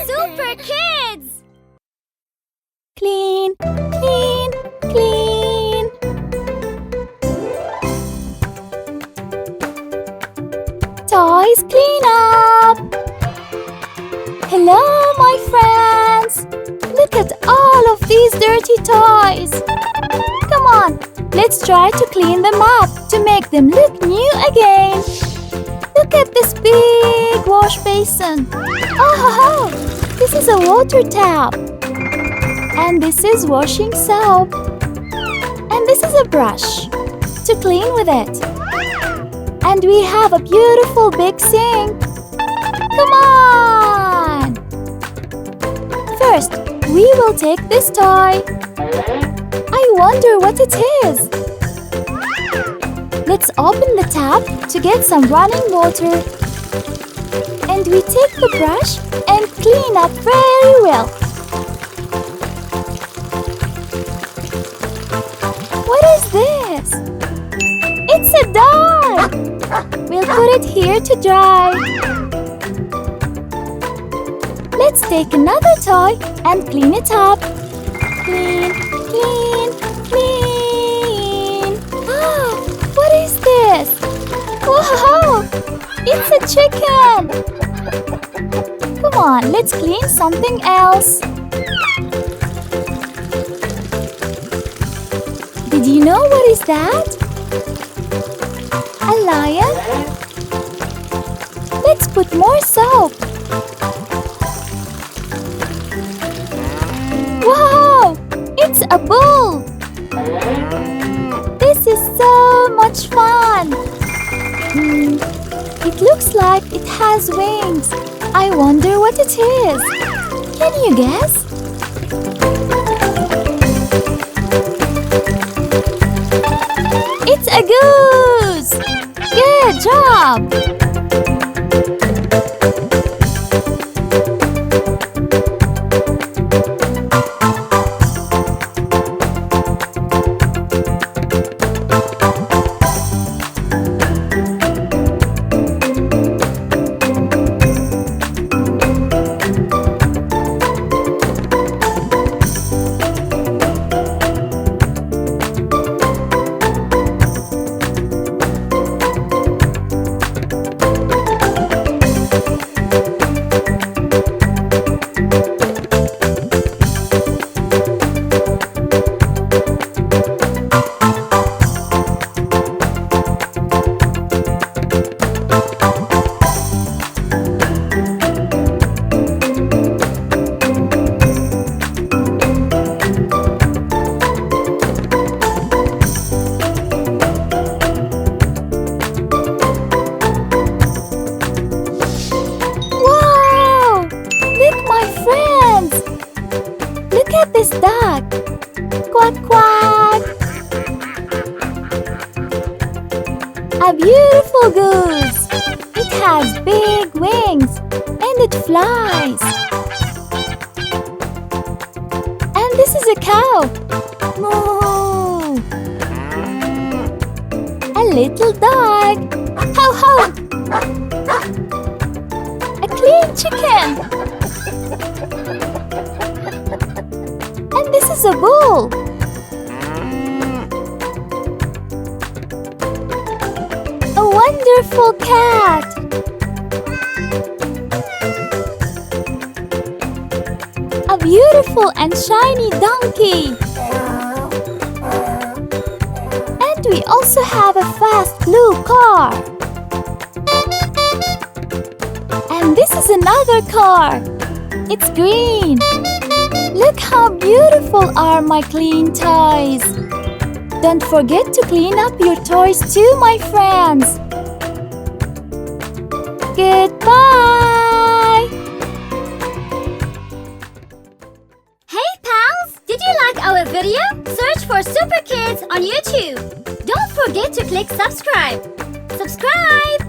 Superkids! Clean, clean, clean. Toys clean up. Hello, my friends. Look at all of these dirty toys. Come on, let's try to clean them up to make them look new again. Look at this big wash basin. Oh, this is a water tap. And this is washing soap. And this is a brush to clean with it. And we have a beautiful big sink. Come on! First, we will take this toy. I wonder what it is. Let's open the tap to get some running water. And we take the brush and clean up very well. What is this? It's a dog! We'll put it here to dry. Let's take another toy and clean it up. Clean, clean, clean. Ah, what is this? Whoa! It's a chicken! Come on, let's clean something else. Did you know what is that? A lion? Let's put more soap. Wow! It's a bull! This is so much fun! It looks like it has wings. I wonder what it is. Can you guess? It's a goose! Good job! This duck. Quack, quack. A beautiful goose. It has big wings and it flies. And this is a cow. Moo. A little dog. Ho, ho. A clean chicken. And this is a bull. A wonderful cat. A beautiful and shiny donkey. And we also have a fast blue car. And this is another car. It's green. Look how beautiful are my clean toys. Don't forget to clean up your toys too, my friends. Goodbye! Hey pals! Did you like our video? Search for Superkids on YouTube. Don't forget to click subscribe. Subscribe!